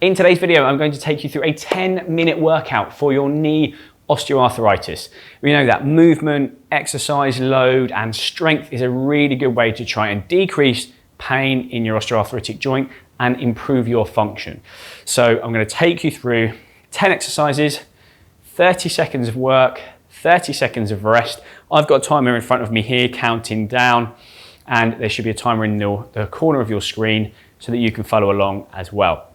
In today's video, I'm going to take you through a 10-minute workout for your knee osteoarthritis. We know that movement, exercise, load, and strength is a really good way to try and decrease pain in your osteoarthritic joint and improve your function. So I'm going to take you through 10 exercises, 30 seconds of work, 30 seconds of rest. I've got a timer in front of me here counting down, and there should be a timer in the corner of your screen so that you can follow along as well.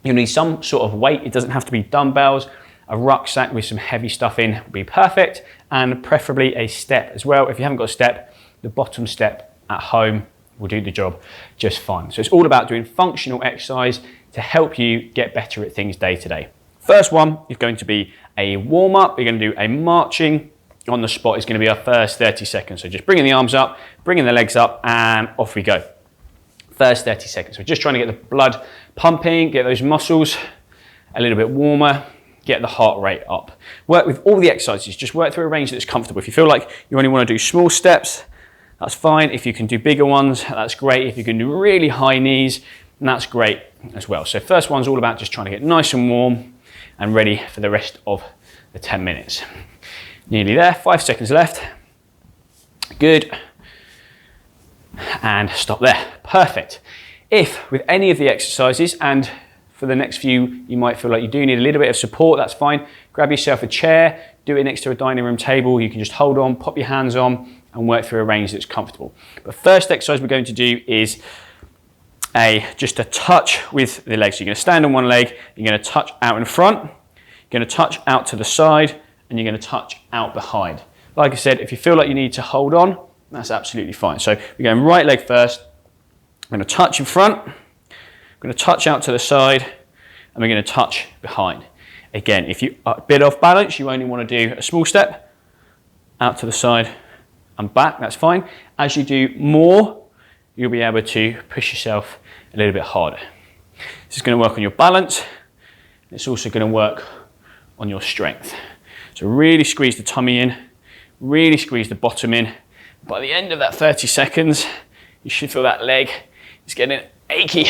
You'll need some sort of weight. It doesn't have to be dumbbells. A rucksack with some heavy stuff in would be perfect, and preferably a step as well. If you haven't got a step, the bottom step at home will do the job just fine. So it's all about doing functional exercise to help you get better at things day to day. First one is going to be a warm up. You're going to do a marching on the spot. Is going to be our first 30 seconds. So just bringing the arms up, bringing the legs up, and off we go. First 30 seconds. We're just trying to get the blood pumping, get those muscles a little bit warmer, get the heart rate up. Work with all the exercises. Just work through a range that's comfortable. If you feel like you only want to do small steps, that's fine. If you can do bigger ones, that's great. If you can do really high knees, that's great as well. So first one's all about just trying to get nice and warm and ready for the rest of the 10 minutes. Nearly there, 5 seconds left. Good. And stop there. Perfect. If with any of the exercises, and for the next few you might feel like you do need a little bit of support, that's fine. Grab yourself a chair, do it next to a dining room table. You can just hold on, pop your hands on, and work through a range that's comfortable. But first exercise we're going to do is just a touch with the legs. So you're going to stand on one leg, you're going to touch out in front, you're going to touch out to the side, and you're going to touch out behind. Like I said, if you feel like you need to hold on, that's absolutely fine. So we're going right leg first. I'm going to touch in front, I'm going to touch out to the side, and we're going to touch behind. Again, if you are a bit off balance, you only want to do a small step, out to the side and back, that's fine. As you do more, you'll be able to push yourself a little bit harder. This is going to work on your balance. It's also going to work on your strength. So really squeeze the tummy in, really squeeze the bottom in. By the end of that 30 seconds, you should feel that leg is getting achy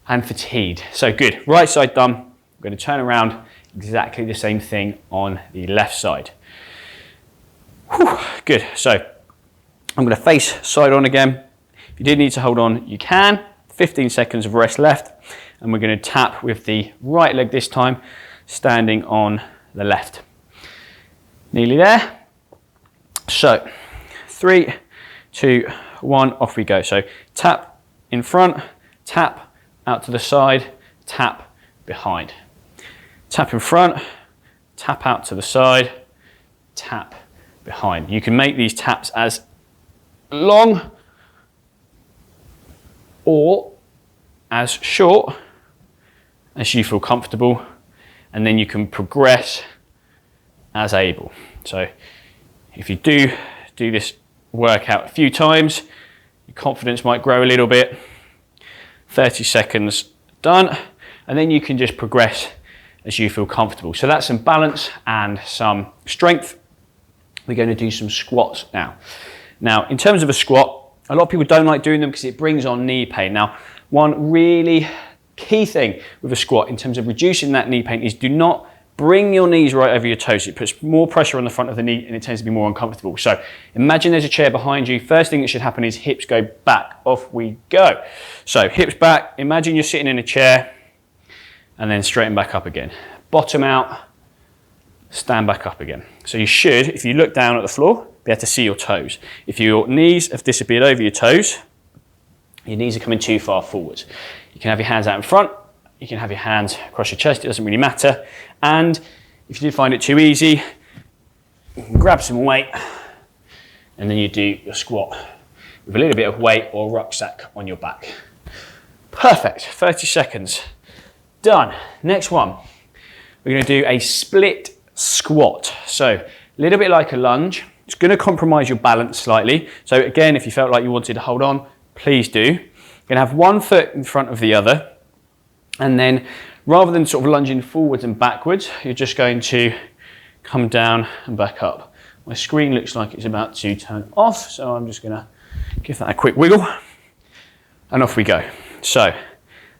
and fatigued. So good, right side done. I'm going to turn around, exactly the same thing on the left side. Whew, good, so I'm going to face side on again. If you did need to hold on, you can. 15 seconds of rest left, and we're going to tap with the right leg this time, standing on the left. Nearly there. So 3, 2, 1, off we go. So tap in front, tap out to the side, tap behind. Tap in front, tap out to the side, tap behind. You can make these taps as long or as short as you feel comfortable, and then you can progress as able. So if you do this workout a few times, your confidence might grow a little bit. 30 seconds done, and then you can just progress as you feel comfortable. So that's some balance and some strength. We're going to do some squats now. Now, in terms of a squat, a lot of people don't like doing them because it brings on knee pain. Now, one really key thing with a squat in terms of reducing that knee pain is do not bring your knees right over your toes. It puts more pressure on the front of the knee and it tends to be more uncomfortable. So imagine there's a chair behind you. First thing that should happen is hips go back. Off we go. So hips back. Imagine you're sitting in a chair and then straighten back up again. Bottom out, stand back up again. So you should, if you look down at the floor, be able to see your toes. If your knees have disappeared over your toes, your knees are coming too far forwards. You can have your hands out in front. You can have your hands across your chest, it doesn't really matter. And if you did find it too easy, you can grab some weight and then you do your squat with a little bit of weight or rucksack on your back. Perfect, 30 seconds, done. Next one, we're going to do a split squat. So a little bit like a lunge. It's going to compromise your balance slightly. So again, if you felt like you wanted to hold on, please do. You're going to have one foot in front of the other. And then rather than sort of lunging forwards and backwards, you're just going to come down and back up. My screen looks like it's about to turn off, so I'm just going to give that a quick wiggle and off we go. So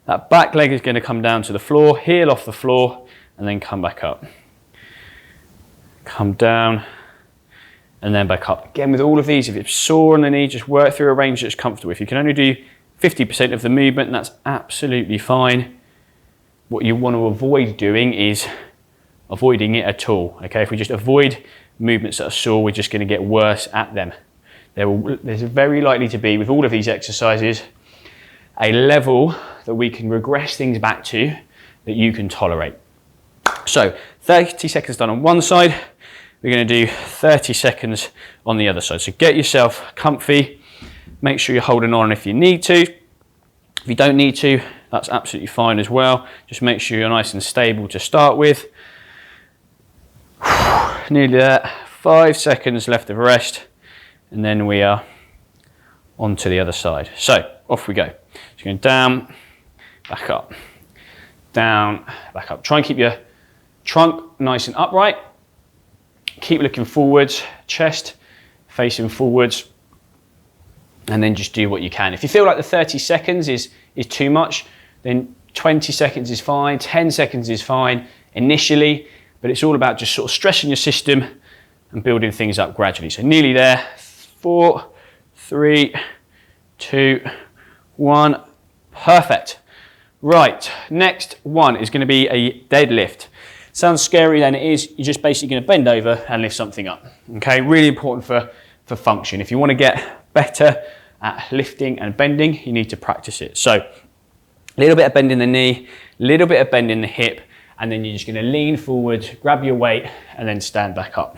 That back leg is going to come down to the floor, heel off the floor, and then come back up. Come down, and then back up. Again, with all of these, if it's sore on the knee, just work through a range that's comfortable. If you can only do 50% of the movement, that's absolutely fine. What you want to avoid doing is avoiding it at all. Okay, if we just avoid movements that are sore, we're just going to get worse at them. There's very likely to be, with all of these exercises, a level that we can regress things back to that you can tolerate. So 30 seconds done on one side, we're going to do 30 seconds on the other side. So get yourself comfy, make sure you're holding on if you need to. If you don't need to, that's absolutely fine as well. Just make sure you're nice and stable to start with. Nearly there, 5 seconds left of rest, and then we are on to the other side. So off we go. So going down, back up, down, back up. Try and keep your trunk nice and upright. Keep looking forwards, chest facing forwards, and then just do what you can. If you feel like the 30 seconds is too much, then 20 seconds is fine, 10 seconds is fine initially, but it's all about just sort of stressing your system and building things up gradually. So nearly there, 4, 3, 2, 1, perfect. Right, next one is going to be a deadlift. Sounds scarier than it is. You're just basically going to bend over and lift something up. Okay, really important for function. If you want to get better at lifting and bending, you need to practice it. So a little bit of bend in the knee, a little bit of bend in the hip, and then you're just going to lean forward, grab your weight, and then stand back up.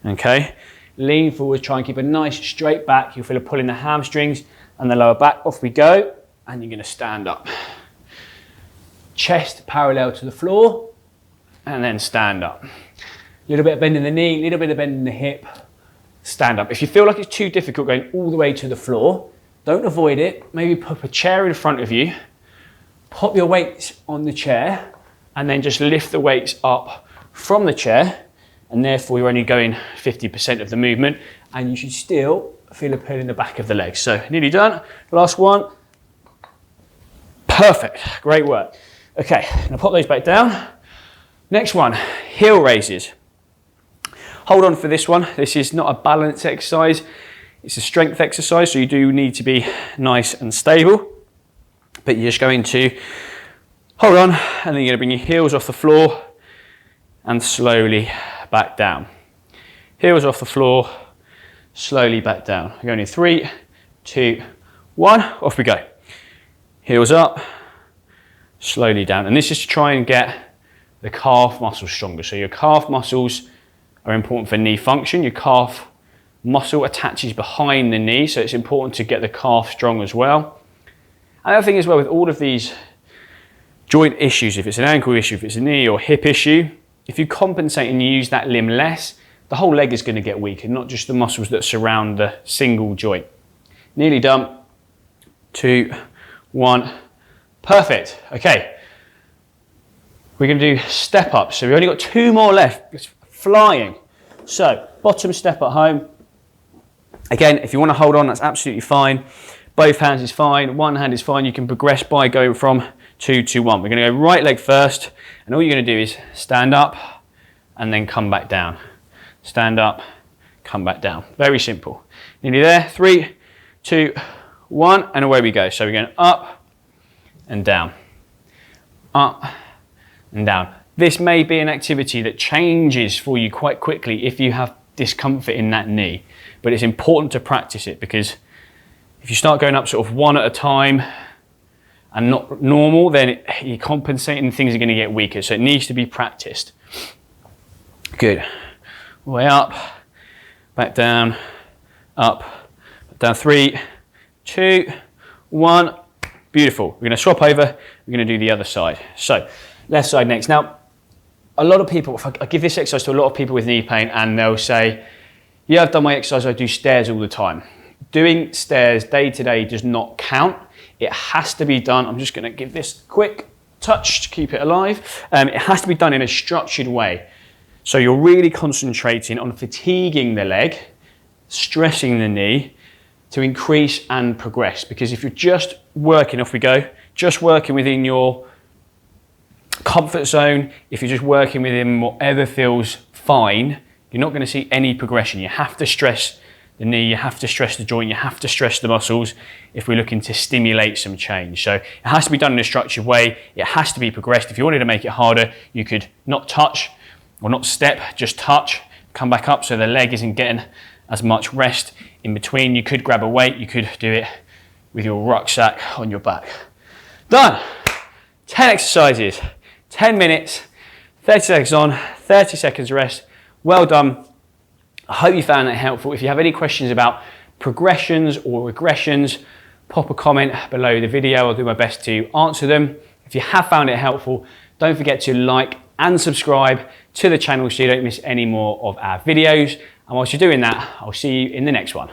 Okay, lean forward, try and keep a nice straight back. You'll feel a pull in the hamstrings and the lower back. Off we go, and you're going to stand up. Chest parallel to the floor, and then stand up. A little bit of bend in the knee, a little bit of bend in the hip, stand up. If you feel like it's too difficult going all the way to the floor, don't avoid it. Maybe put a chair in front of you, pop your weights on the chair, and then just lift the weights up from the chair, and therefore you're only going 50% of the movement, and you should still feel a pull in the back of the legs. So nearly done. Last one. Perfect. Great work. Okay, now pop those back down. Next one, heel raises. Hold on for this one. This is not a balance exercise. It's a strength exercise, so you do need to be nice and stable. But you're just going to hold on, and then you're going to bring your heels off the floor and slowly back down. Heels off the floor, slowly back down. We're going in 3, 2, 1, off we go. Heels up, slowly down. And this is to try and get the calf muscles stronger. So your calf muscles are important for knee function. Your calf muscle attaches behind the knee, so it's important to get the calf strong as well. Another thing as well with all of these joint issues, if it's an ankle issue, if it's a knee or hip issue, if you compensate and you use that limb less, the whole leg is going to get weaker, not just the muscles that surround the single joint. Nearly done. 2, 1, perfect. Okay. We're going to do step ups. So we've only got 2 more left. It's flying. So bottom step at home. Again, if you want to hold on, that's absolutely fine. Both hands is fine. One hand is fine. You can progress by going from 2 to 1. We're going to go right leg first. And all you're going to do is stand up and then come back down. Stand up, come back down. Very simple. Nearly there. 3, 2, 1. And away we go. So we're going up and down. Up and down. This may be an activity that changes for you quite quickly if you have discomfort in that knee, but it's important to practice it, because if you start going up sort of 1 at a time and not normal, then you're compensating, things are going to get weaker, so it needs to be practiced. Good. Way up, back down, up, down. 3, 2, 1. Beautiful. We're going to swap over, we're going to do the other side. So left side next. Now, a lot of people, if I give this exercise to a lot of people with knee pain, and they'll say, yeah, I've done my exercise, I do stairs all the time. Doing stairs day to day does not count. It has to be done. I'm just going to give this a quick touch to keep it alive. It has to be done in a structured way. So you're really concentrating on fatiguing the leg, stressing the knee to increase and progress. Because if you're just working, off we go, just working within your comfort zone, if you're just working within whatever feels fine, you're not going to see any progression. You have to stress the knee, you have to stress the joint, you have to stress the muscles if we're looking to stimulate some change. So it has to be done in a structured way, it has to be progressed. If you wanted to make it harder, you could not touch or not step, just touch, come back up so the leg isn't getting as much rest in between. You could grab a weight, you could do it with your rucksack on your back. Done. 10 exercises, 10 minutes, 30 seconds on, 30 seconds rest. Well done. I hope you found that helpful. If you have any questions about progressions or regressions, pop a comment below the video. I'll do my best to answer them. If you have found it helpful, don't forget to like and subscribe to the channel so you don't miss any more of our videos. And whilst you're doing that, I'll see you in the next one.